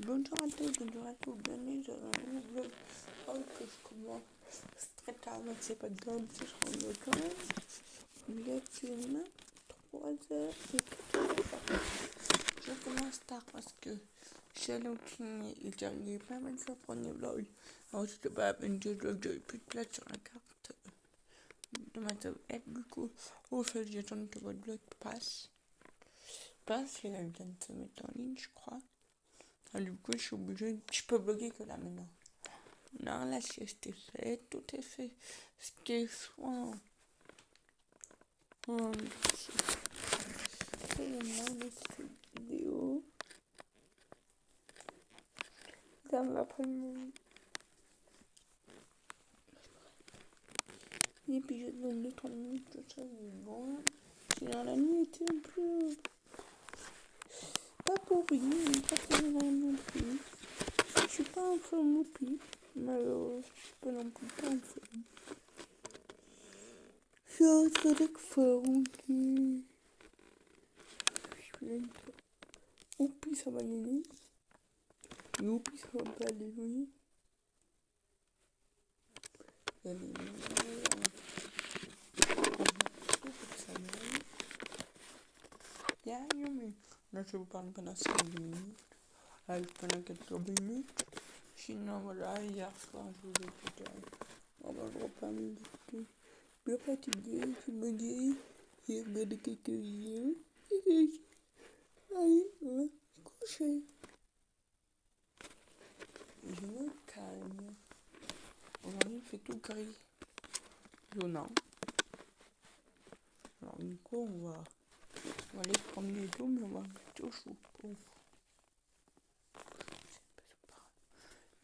Bonjour à tous, bonjour à tous, bienvenue dans un nouveau vlog. Oh, que je commence très tard, mais c'est pas grave, si je rentre quand même. Il est actuellement 3h04. Je commence tard parce que j'ai allé au kiné et j'ai arrivé plein de fois pour le vlog. Alors je sais pas, une vlog, j'avais plus de place sur la carte de ma tablette. Du coup, au fait, j'attends que votre vlog passe. Parce qu'il vient de se mettre en ligne, je crois. Alors, du coup, je suis obligée, je peux bloguer que là maintenant. Non, la sieste est faite, tout est fait. Ce qui est soin. C'est vraiment cette vidéo. Ça va prendre et puis je donne 2-3 minutes, tout ça, bon. Sinon, la nuit était un peu. Pas pourrie, mais pas très grave non plus. Je suis pas en forme non plus. Malheureusement, je suis pas non plus pas en forme. Je suis en train de forme qui. Oupi, ça va y aller. Youpi, ça va pas aller, oui. Là, je vous parle pendant 5 minutes. Pendant quelques minutes. Sinon, voilà, hier soir, je vous ai écouté. On va le reparler de bien fatigué, je me dis, j'ai regardé quelques vidéos. Allez, on va se coucher. Je me calme. Aujourd'hui, il fait tout gris. Jaunant. Alors, du coup, on va aller se promener et tout, mais on va mettre au chaud.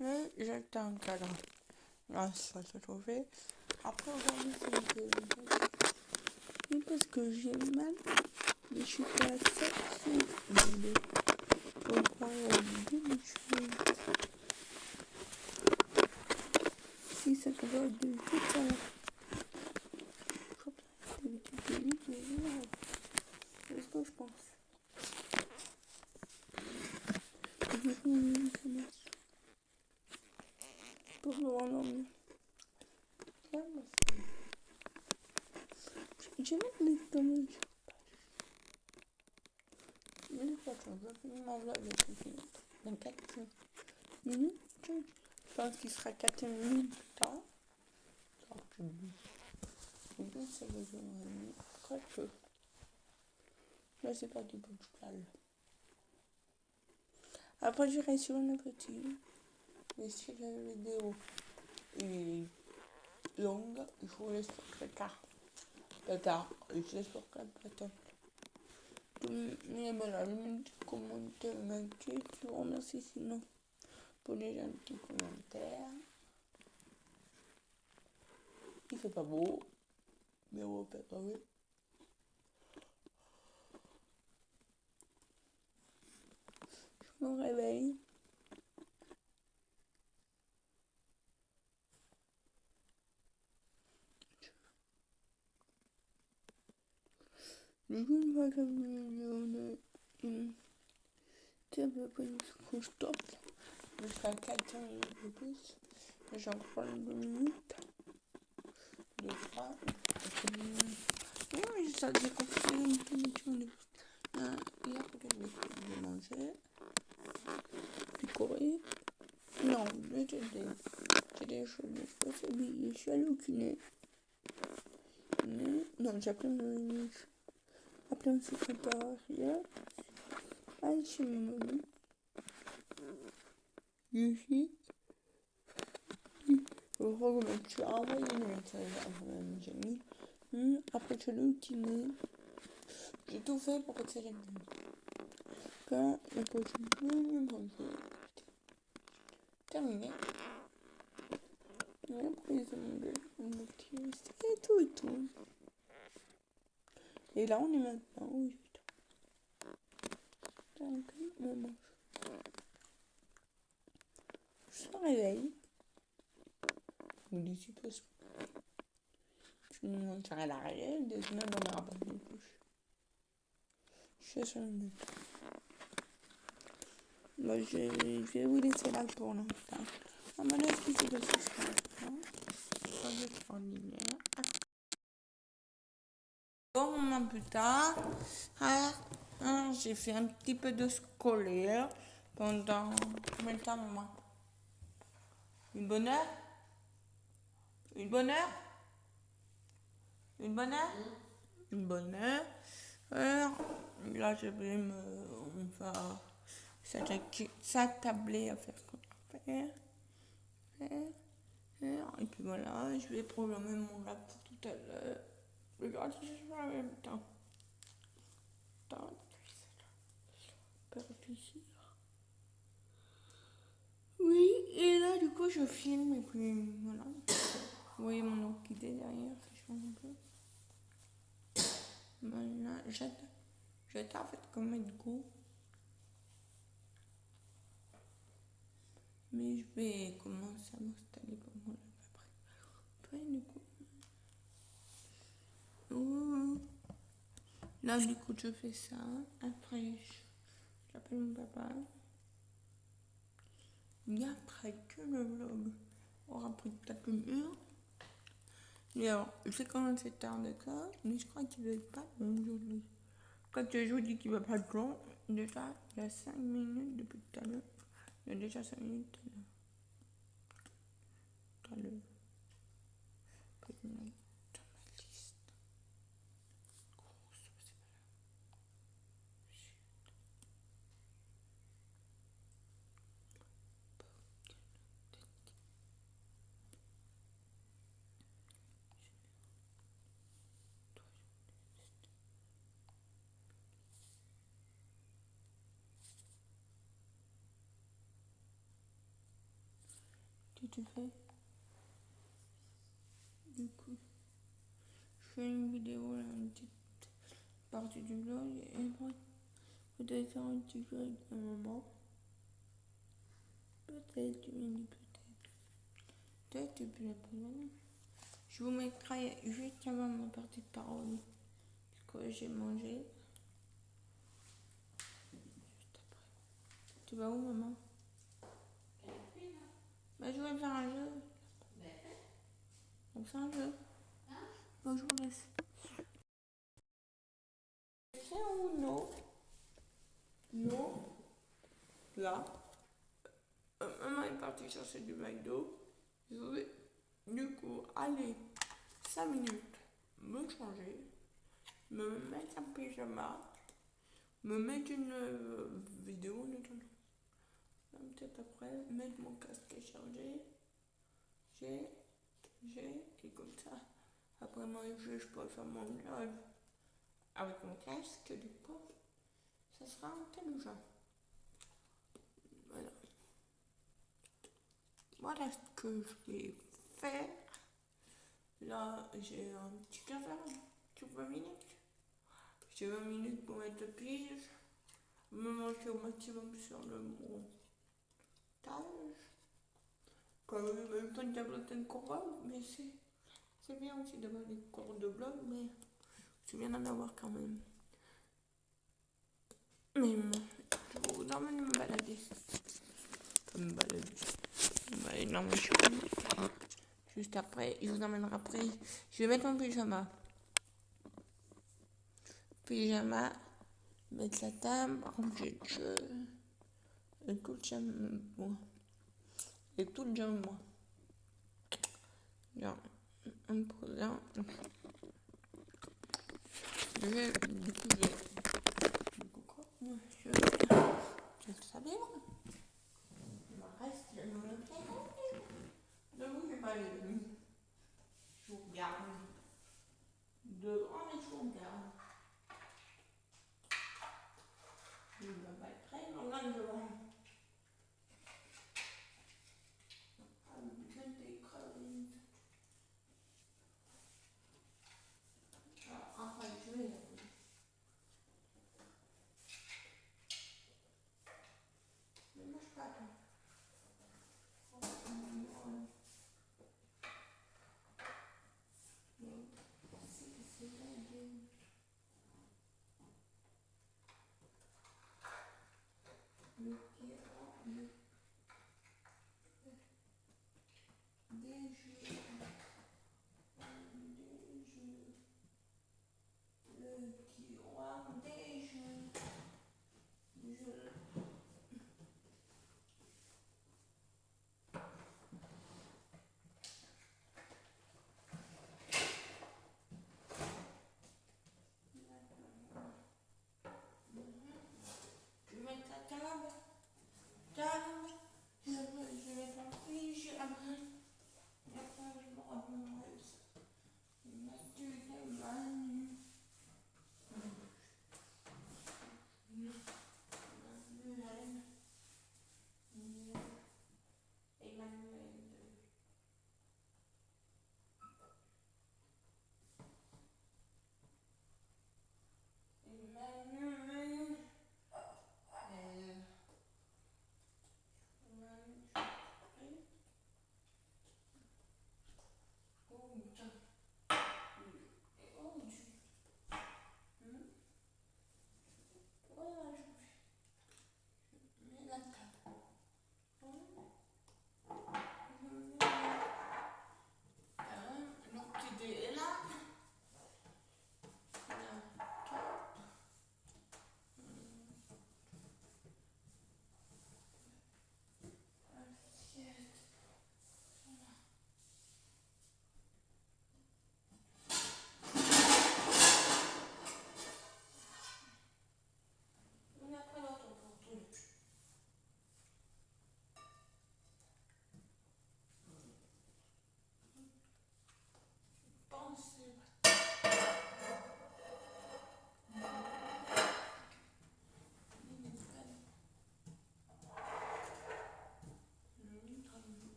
Mais j'étais un cadre. Là, ça se trouvait. Après, aujourd'hui, c'est une vidéo. Oui, parce que j'ai mal. Mais je suis pas sexy. On croit la vidéo, mais je suis. Si ça te va de tout ça. C'est ce que je pense. Pour le rendormir. J'ai même les tomates. Mais de toute façon, je vais finir mon vlog depuis 24 minutes. Je pense qu'il sera 4 minutes de temps. Le but, c'est que je me quoique. Là, c'est pas du bon cheval. Après, j'irai sur une petite. Mais si la vidéo est longue, je vous laisse pour très tard. Je laisse pour 4 patins. Mais voilà, le petit commentaire m'inquiète. Je vous remercie sinon pour les gentils commentaires. Il fait pas beau, mais on va pas parler. Je me réveille. Du coup, une fois que on a une table pour une couche top, jusqu'à 4 minutes de plus. J'en prends 2 minutes. 2, 3. Oui, ça j'ai compris une connexion de. Hier, j'ai mangé. Puis courir. Non, j'ai des choses. Je suis habillée. Je suis allée au kiné. Non, j'ai appelé mon ami. Appelé un secrétariat. Allez chez mon mamie. Ici. Tu as envoyé un message à mon ami. Après, je l'ai au kiné. J'ai tout fait pour que ça vienne. Quand on continue, terminé. Et après, ils ont mon petit et tout et tout. Et là, on est maintenant au 8. Donc, on mange. Je me réveille. Ou d'ici peu. Je me monte à l'arrière. Des semaines, on aura pas de couche. Je suis sur une. Bah, je vais vous laisser là pour l'instant. On va laisser ce soir. Pas extraordinaire. Bon, moment plus tard, j'ai fait un petit peu de scolaire pendant combien de temps, maman? Une bonne heure? Une bonne heure? Une bonne heure? Une bonne heure. Là, je vais on va s'attabler à faire ce qu'on va faire. Et puis voilà, je vais programmer mon lab pour tout à l'heure. Regarde, je fais en même temps. Attends, je peux réfléchir. Oui, et là, du coup, je filme et puis voilà. Vous voyez mon orchidée derrière, ça change un peu. Voilà, j'adore en fait comme mettre goût. Mais je vais commencer à m'installer pour mon lab après. Après, du coup. Là, du coup, je fais ça. Après, j'appelle mon papa. Et après que le vlog aura pris peut-être une heure. Et alors, je sais quand même c'est tard d'accord, mais je crois qu'il va être pas long aujourd'hui. Quand je vous dis qu'il va pas être long, déjà, il y a 5 minutes depuis tout à l'heure. Il y a déjà 5 minutes tout à l'heure. Tu fais? Du coup, je fais une vidéo là, une petite partie du vlog et après, peut-être faire un petit jeu avec un moment. Peut-être, tu me dis peut-être. Peut-être, et puis après, voilà. Je vous mettrai juste avant ma partie de parole. Ce que j'ai mangé. Juste après. Tu vas où, maman? Bah, je vais faire un jeu. On fait un jeu. Bon, je vous laisse. C'est ou non? Non. Là. Maman est partie chercher du McDo. Je vais du coup aller 5 minutes me changer, me mettre en pyjama, me mettre une vidéo en attendant. Peut-être après, mettre mon casque et charger. Et comme ça, après moi, je peux faire mon live avec mon casque, du coup, ça sera intelligent. Voilà. Voilà ce que je vais faire. Là, j'ai un petit quart d'heure, sur 20 minutes. J'ai 20 minutes pour mettre le pige, me monter au maximum sur le montage. Quand même pas une tablette de courbe, mais c'est bien aussi d'avoir des cours de blog, mais c'est bien d'en avoir quand même. Mais je vous emmène me balader. Pas me balader. Non, mais je suis juste après, je vous emmènerai après. Je vais mettre mon pyjama. Mettre la table, ranger le jeu. Et tout le jam, moi. Et tout le jam, moi. Bien. Un peu là. Du coup, quoi? Je le savais, moi. Il me reste le numéro. Ne bougez pas les amis. Je vous regarde. Devant et je vous regarde. Je ne vais pas être très loin devant. Enfin, je vais. Ne mange pas, toi. Le pire.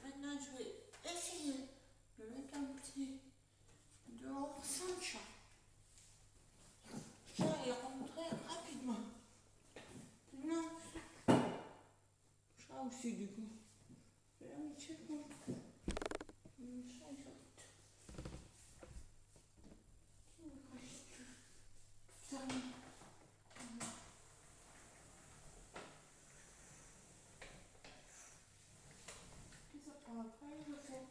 Maintenant, je vais essayer de mettre un petit dehors sans chat. Ça est rentré rapidement. Non, ça aussi du coup. Je vais un petit peu. Ça, il sort. Fermé. Et ça prend après, je fais.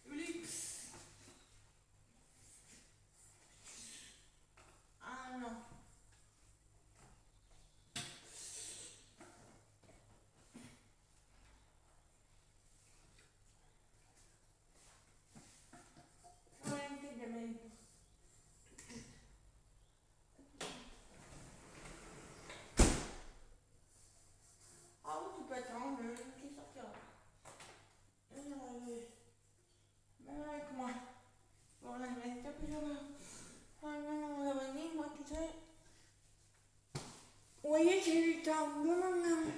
Ulix. Ah non. Ah oui, tu peux attendre, qui sortira. Même avec moi. Bon, là, je vais taper sur le. Ah non, on va venir, moi, tu sais. Vous voyez, j'ai du temps. Non, non, non.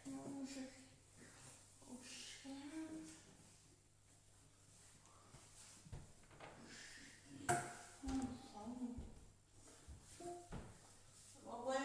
Non, je vais coucher. On va voir,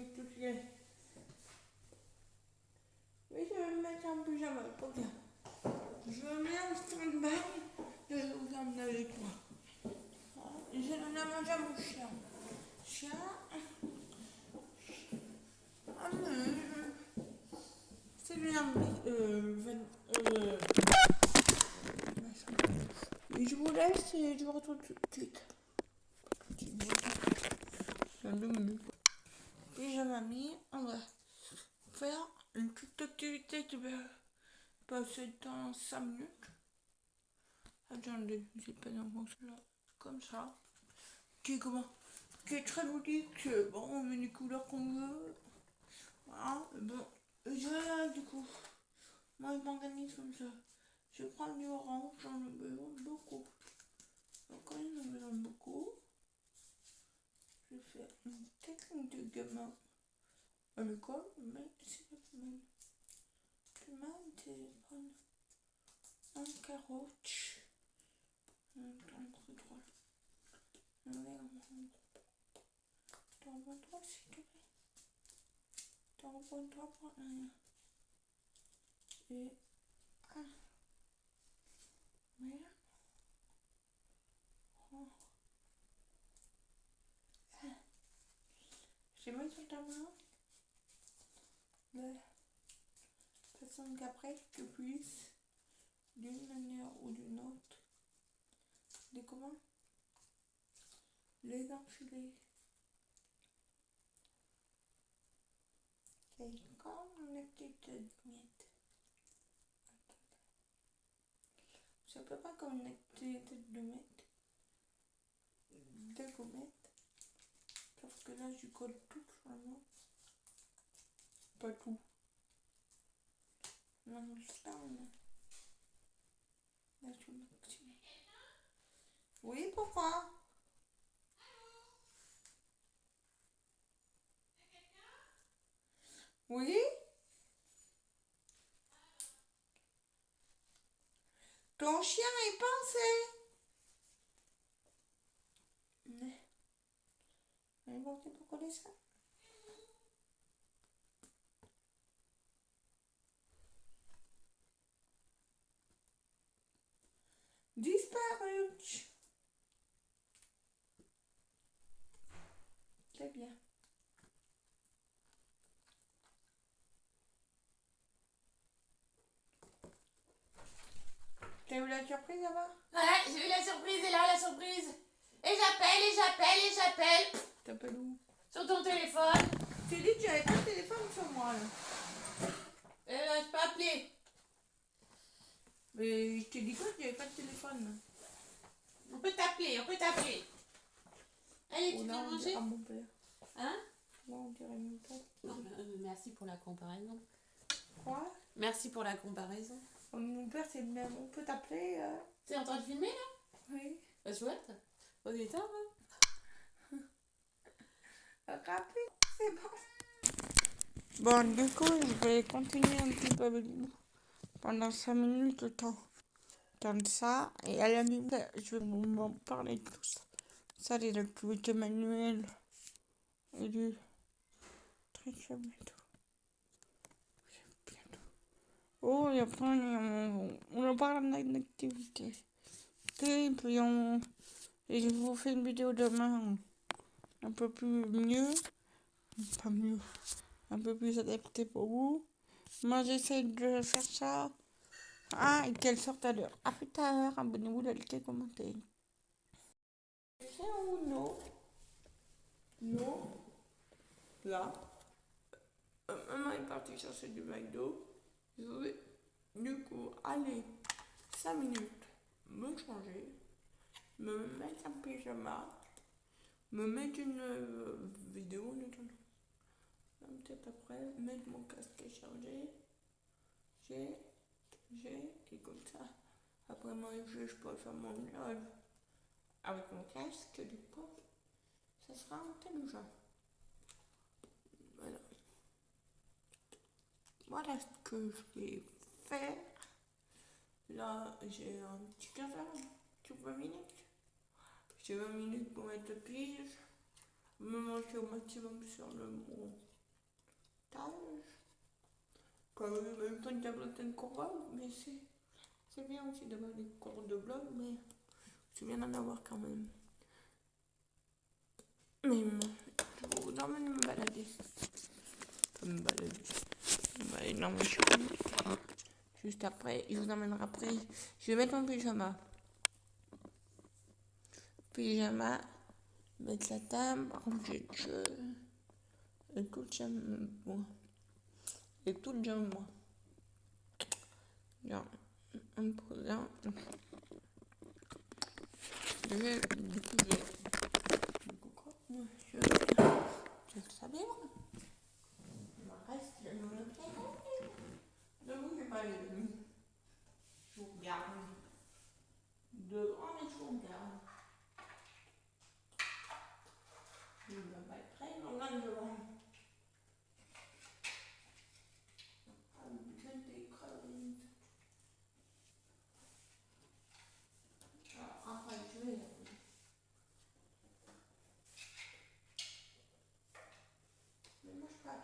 mis toutes les... Oui, je vais me mettre en pyjama, trop bien. Je me mets en stand-by et je vous emmène avec moi. Je donne à manger à mon chien. Chien. Ah mais... C'est bien. Et je vous laisse et je vous retrouve tout de suite. Dans 2 minutes. Pyjama mis, on va faire une petite activité qui va passer dans 5 minutes. Attendez, j'ai pas d'enfant là. Comme ça. Qui est comment? Qui est très ludique. Bon, on met les couleurs qu'on veut. Voilà. Bon, je du coup. Moi, je m'organise comme ça. Je prends du orange, j'en ai besoin beaucoup. Donc, quand j'en ai besoin beaucoup, je fais une technique de gamin à l'école, mais c'est pas mal. Demain, c'est prendre un carotte. Entre trois. T'en vois trois, s'il te plaît. T'en vois trois pour rien. Et un. Voilà. Oh. J'ai mis sur ta main. De façon qu'après, tu puisses, d'une manière ou d'une autre, les enfiler. C'est comme une petite gommettes. C'est à peu près comme une activité de gommettes. Sauf que là, je colle tout sur la main. Pas tout. Non, juste là, on a. Là, je vais m'activer. Oui, pourquoi? Oui? Ton chien est pensé. Mais bon, c'est pour coller ça. Disparu. C'est bien. T'as eu la surprise là-bas? Ouais, j'ai eu la surprise, et là la surprise. Et j'appelle. T'appelles où? Sur ton téléphone. Tu dis que tu avais pas de téléphone sur moi là. Et là, je peux appeler. Mais je t'ai dit quoi? Tu avais pas de téléphone. On peut t'appeler. Allez, tu Oh viens là, on manger? dirait mon père. Hein? Là, on dirait mon père. Merci pour la comparaison. Quoi? Merci pour la comparaison. Oh, mon père, c'est le même. On peut t'appeler T'es en train de filmer là? Oui. Bah chouette. On est tard, hein? Rapide, c'est bon. Bon, du coup, je vais continuer un petit peu avec vous pendant 5 minutes le temps. Comme ça, et à la limite, je vais vous parler de tout ça. Ça, les activités manuelles et du très bientôt. Oh, et après, on en parle d'une activité. Et puis, et je vous fais une vidéo demain un peu plus mieux. Pas mieux. Un peu plus adapté pour vous. Moi, j'essaie de faire ça. Ah, et qu'elle sorte à l'heure. À plus tard. Abonnez-vous, likez, commentez. C'est ou non? Non. Là. Maman est partie chercher du McDo. Je vais du coup aller 5 minutes me changer, me mettre en pyjama, me mettre une vidéo en attendant. Peut-être après, mettre mon casque et charger. Et comme ça. Après manger, je peux faire mon live avec mon casque. Du coup, ça sera intelligent. Voilà. Voilà ce que je vais faire. Là, j'ai un petit quart d'heure, sur 20 minutes. J'ai 20 minutes pour mettre le pige, me manger au maximum sur le mot Quand même temps, il y a plein de cours, mais c'est bien aussi d'avoir des cours de blog, mais c'est bien d'en avoir quand même. Mais je vous emmène me balader. Pas me balader. On va aller dans ma chambre. Juste après, je vous emmènerai après. Je vais mettre mon pyjama. Pyjama, mettre la table, ranger le jeu. Et tout le jam, moi. Et tout le jam, moi. Non, un peu là. Je vais découvrir. Je le savais, moi. Il me reste le nom. De vous, j'ai pas les nuits. Je vous regarde. Devant, mais je vous regarde. Je ne vais pas être très loin devant. Après, je vais. Mais moi, je pas.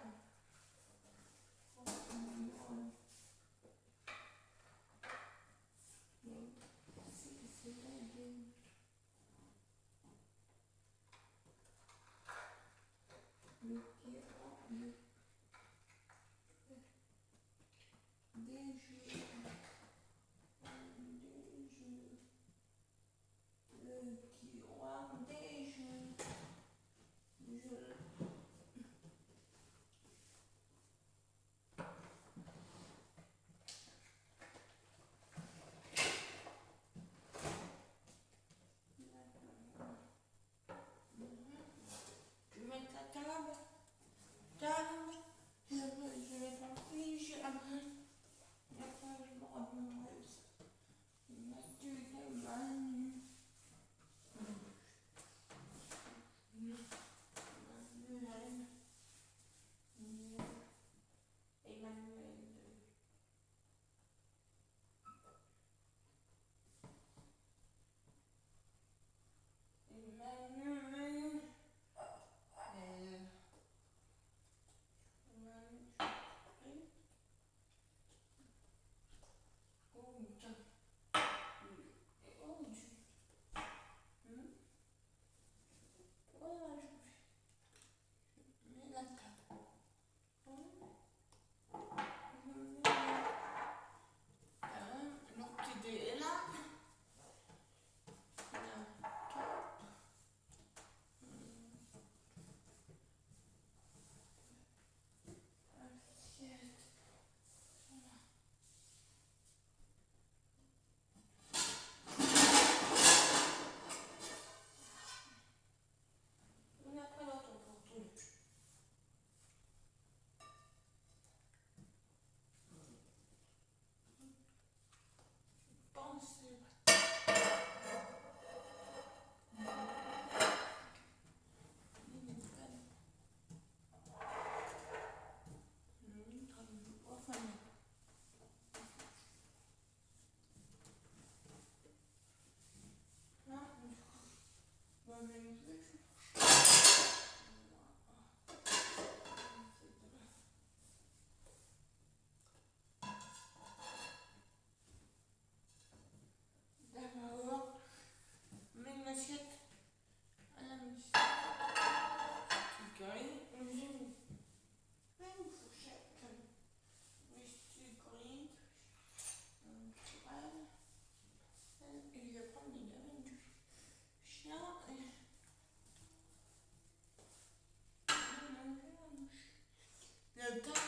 Le temps,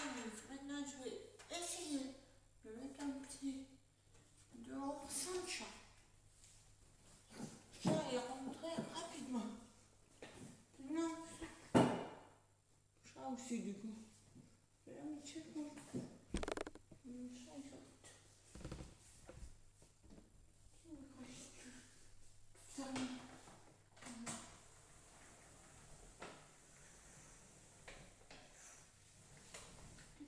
maintenant, je vais essayer de mettre un petit dehors sans le chat. Le chat est rentré rapidement. Non, chat aussi, du coup. Je vais la mettre chez moi. Le chat, il sort. Fermé.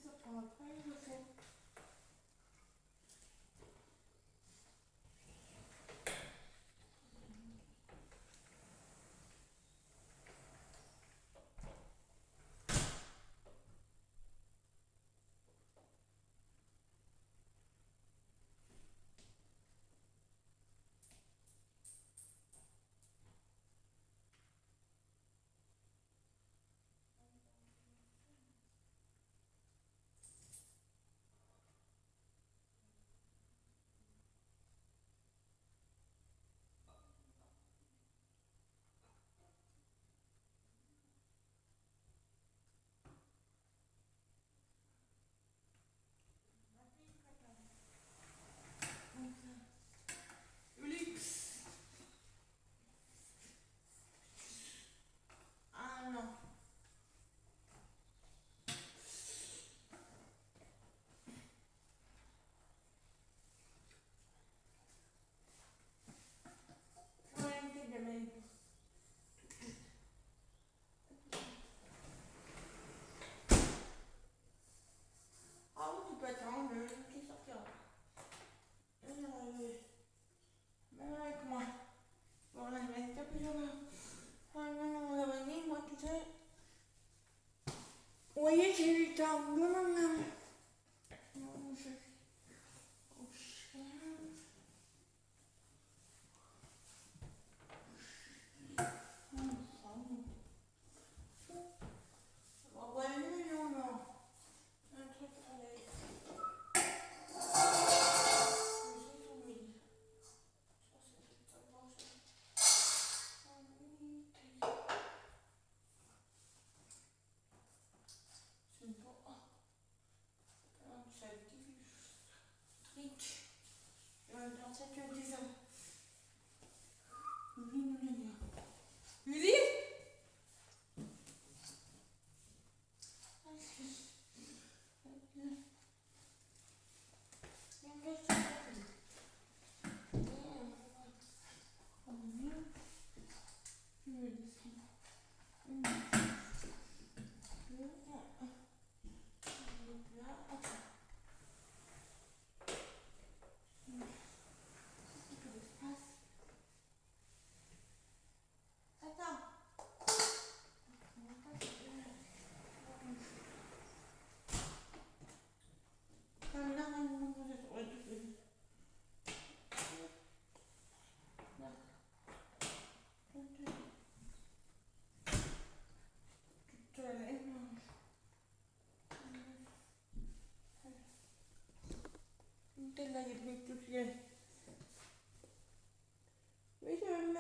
Ça prend après, je fais.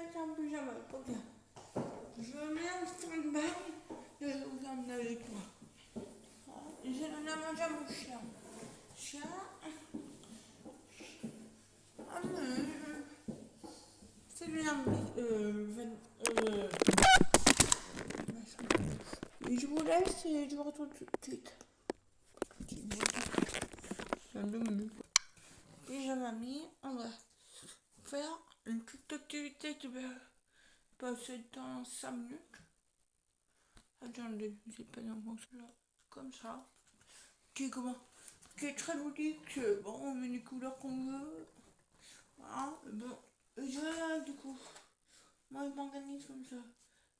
mettre un pyjama. Ok. Je me mets en stand-by et je vous emmène avec moi. J'ai donné à manger à mon chien. Chien. Ah mais. C'est lui et je vous laisse et je vous retrouve tout de suite. Dans 2 minutes. Pyjama mis, on va faire une petite activité qui va passer dans 5 minutes. Attendez, j'ai pas d'invention là. Comme ça. Qui est comment? Qui est très ludique. Bon, on met les couleurs qu'on veut. Voilà. Bon, du coup, moi je m'organise comme ça.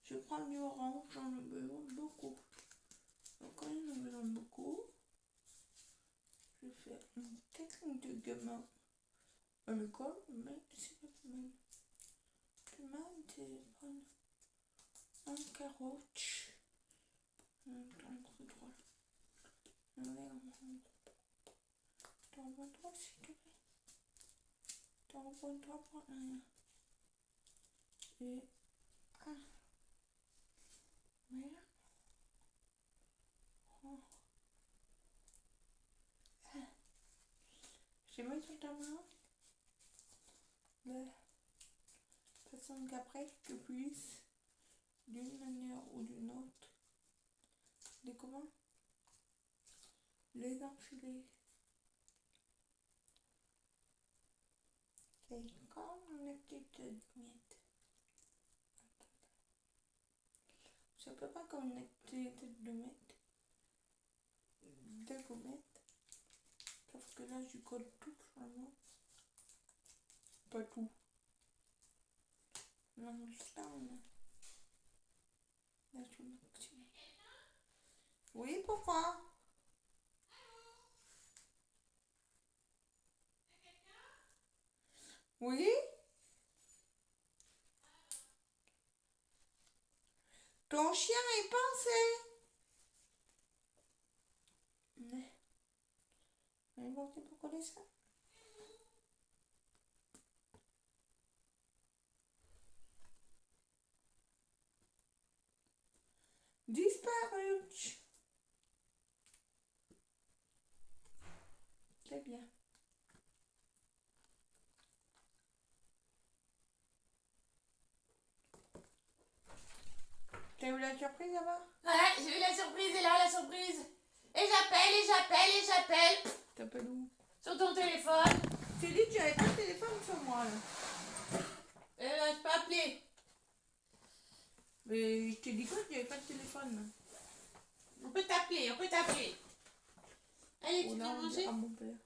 Je prends du orange, j'en ai besoin beaucoup. Donc quand j'en ai besoin beaucoup, je fais une technique de gamin à l'école, mais c'est pas mal. Demain, c'est prendre un carotte. Entre trois. T'en vois trois s'il te plaît. T'en vois trois pour un. Et un. Voilà. Oh. J'ai mis sur ta main. De façon qu'après tu puisses, d'une manière ou d'une autre, les enfiler. C'est comme une petite miette. C'est à peu près comme une activité de mettre des gommettes. Sauf que là, je colle tout vraiment. Pas tout. Non, juste là, on a. Là, je maximum. Oui, pourquoi? Oui? Ton chien est pensé. Mais bon, c'est pour coller ça. Disparu. C'est bien. T'as eu la surprise là-bas? Ouais, j'ai eu la surprise, et là, la surprise. Et j'appelle. T'appelles où? Sur ton téléphone. Tu dis que tu avais pas de téléphone sur moi là. Et là, je peux appeler. Mais je t'ai dit quoi? Tu n'avais pas de téléphone. On peut t'appeler. Allez, tu Là, viens on manger? dirait mon père.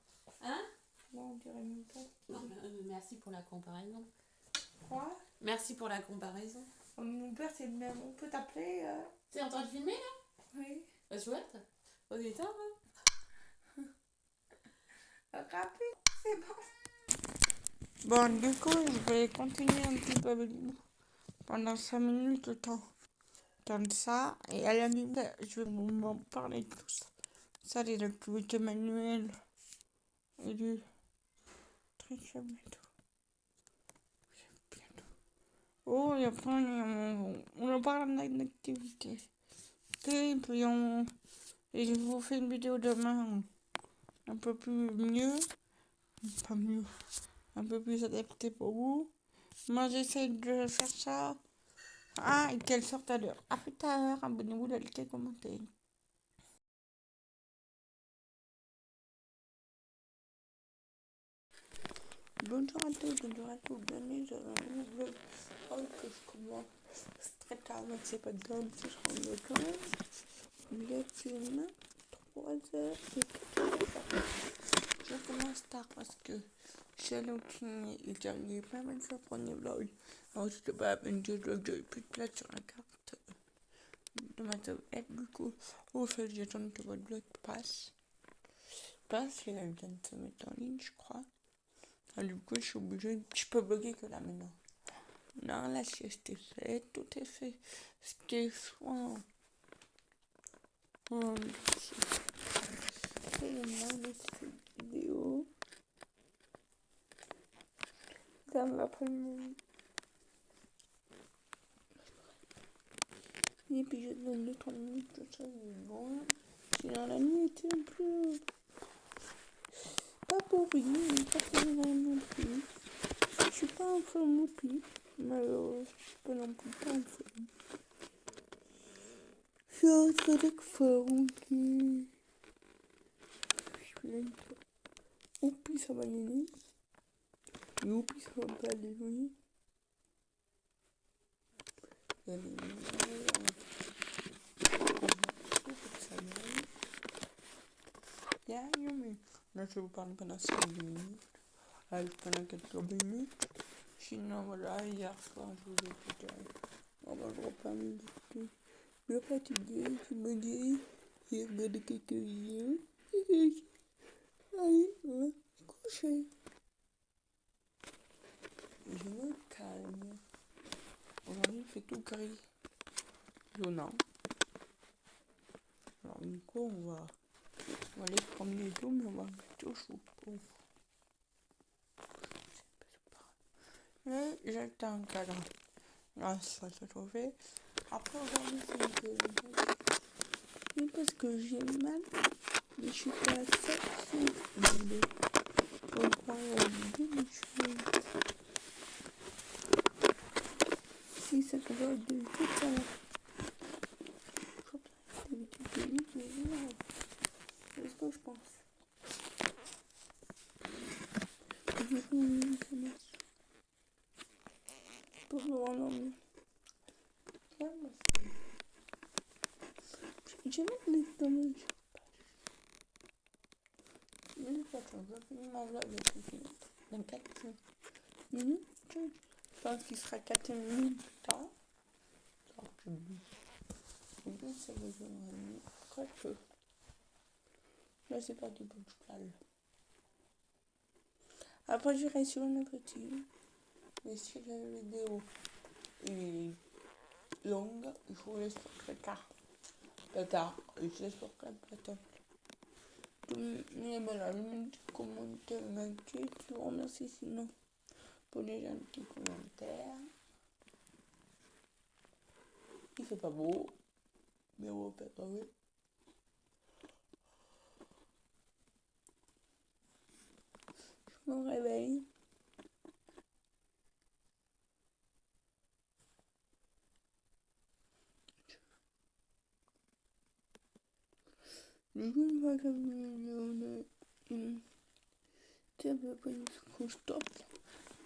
Hein? Là, on dirait mon père. Non, merci pour la comparaison. Quoi? Merci pour la comparaison. Mon père, c'est le même. On peut t'appeler T'es en train de filmer là? Oui. Bah, chouette. On est tard, hein? Rapide, c'est bon. Bon, du coup, je vais continuer un petit peu avec vous pendant 5 minutes le temps de ça. Et à la limite, je vais vous parler de tout ça. Ça, les activités manuelles et du trichage bientôt. Oh, et après, on en parle d'une activité. Ok, puis et je vous fais une vidéo demain un peu plus mieux. Pas mieux. Un peu plus adapté pour vous. Moi, j'essaie de faire ça. Ah, et qu'elle sorte à l'heure. À plus tard. Abonnez-vous, likez, commentez. Bonjour à tous, bonjour à tous. Bienvenue dans un nouveau vlog. Oh, que je commence. C'est très tard, mais c'est pas grave. Si je rentre de quand même. Il est une 3h et 4h. Je commence tard parce que je suis allée au kiné et j'arrive pas à mettre le premier vlog. Alors, je pas à me dire que j'avais plus de place sur la carte de ma tablette. Du coup, au fait, j'attends que votre vlog passe. Et elle vient de se mettre en ligne, je crois. Alors, du coup, je suis obligée. Je peux bloquer que là maintenant. Non, la sieste est faite, tout est fait. Ce qui est soin. C'est le mal de cette vidéo. Ça m'a pris fini, puis je donne 2-3 minutes, tout ça, bon. Sinon, la nuit était un peu... pas pourrie, mais pas terrible non plus. Je suis pas en forme non plus, mais je suis pas non plus pas en forme. Je suis en train de faire qui... Oupi, ça va y aller. Et oupi, ça va pas aller, oui. Là, je vous parle pendant 5 minutes. Pendant quelques minutes. Sinon, voilà, hier soir, je vous ai dit, on va le repas bien fatigué, je me dis, j'ai regardé quelques vidéos. Allez, on va se coucher. Je me calme. Aujourd'hui, il fait tout gris. Non. Alors, du coup, on va aller promener et tout, mais on va mettre au chaud. Mais j'attends un cadre. Là, ça va se trouver. Après, aujourd'hui, c'est un peu... Mais parce que j'ai mal, mais je suis pas sexy. On croit à deux choses. Si ça va de tout à l'heure. C'est ce que je pense. Pour me rendormir. J'ai même les dommages. Attends, je vais finir mon vlog dans 4 minutes. Je pense qu'il sera 4 minutes plus tard. Alors que le but c'est que je me quoique. Là c'est pas du bout de cheval. Après j'irai sur une petite. Mais si la vidéo est longue, il faut laisser très tard. Je laisse pour très tard. Mais voilà, le petit commentaire m'inquiète, je vous remercie sinon pour les gentils commentaires. Il fait pas beau, mais on va pas trouver. Je me réveille. Du coup, une fois que c'est à peu près ce que je top.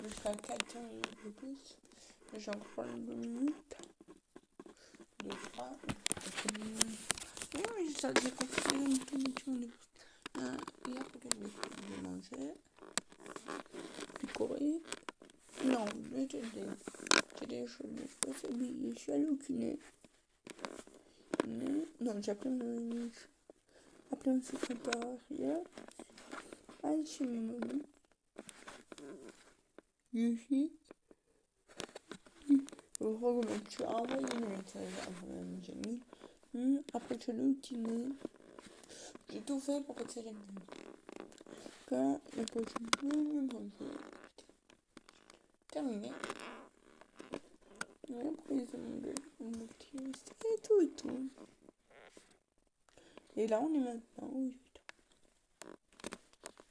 Jusqu'à 4 minutes de plus. J'en prends 2 minutes. 2, 3. Oui, ça j'ai compris une connexion de hier, j'ai mangé. Du courrier. Non, j'ai des choses. Je suis allée au kiné. Non, j'ai appelé un secrétariat. Allez chez mon mamie. Ici. Tu as envoyé un message à mon ami. Après, je l'ai utilisé. J'ai tout fait pour que ça vienne. Quand la prochaine fois, terminé. Et après, ils ont mon petit et tout et tout. Et là, on est maintenant au 8.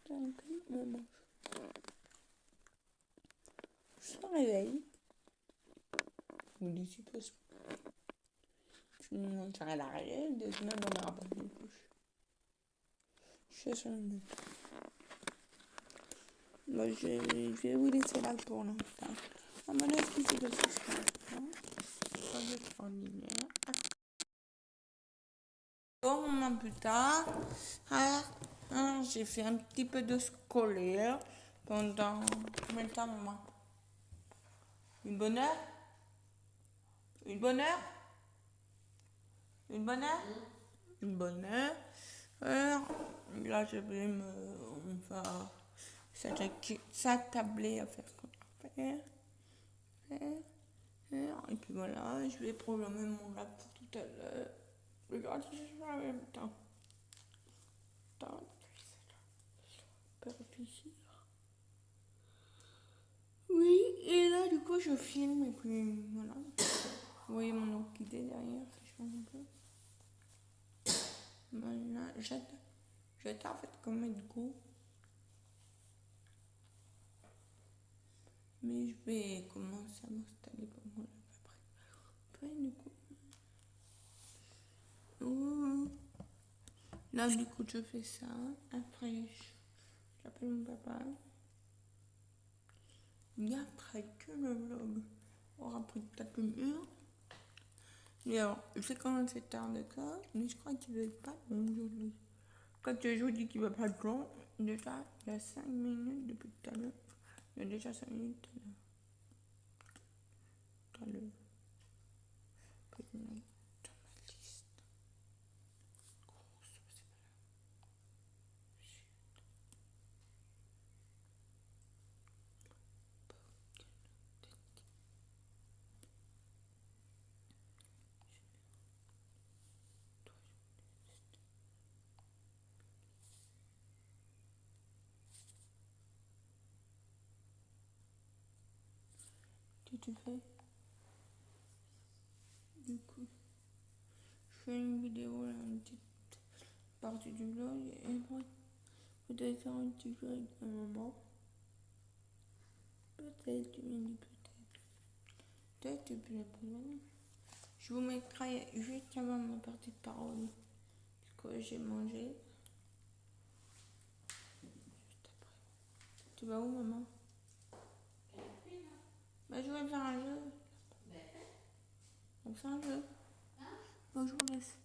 Donc, on mange. Je me réveille. Je me dis, si possible. Je me demande si elle a rien. Des semaines, on n'aura pas de couche. Je suis à 5 minutes. Moi, je vais vous laisser là pour l'instant. À mon avis, c'est de ce soir. Je vais en ligne. Bon, un moment plus tard, j'ai fait un petit peu de scolaire pendant combien de temps, maman? Une bonne heure? Une bonne heure? Une bonne heure? Une bonne heure. Là, je vais me s'attabler à faire ce qu'on va faire. Et puis voilà, je vais programmer mon lab pour tout à l'heure. Regarde, je fais en même temps. Attends, je vais réfléchir. Oui, et là, du coup, je filme et puis voilà. Vous voyez mon orchidée derrière, ça change un peu. Voilà, j'attends en fait comme mettre goût. Mais je vais commencer à m'installer pour moi après. Après, du coup. Là, du coup, je fais ça. Après, j'appelle mon papa. Et après que le vlog aura pris 4 heures. Et alors, j'ai commencé tard d'accord, mais je crois qu'il va être pas long aujourd'hui. Quand je vous dis qu'il va pas être long, déjà, il y a 5 minutes depuis tout à l'heure. Il y a déjà 5 minutes tout à l'heure. Dans ma liste. Qu'est-ce que tu fais? Du coup, je fais une vidéo là, une petite partie du vlog et après, peut-être faire un petit jeu avec ma maman. Peut-être, tu me dis peut-être. Peut-être, et puis après, voilà. Je vous mettrai juste avant ma partie de parole ce que j'ai mangé. Juste après. Tu vas où, maman? Bah, je vais faire un jeu. On fait un jeu. Bon, je vous laisse.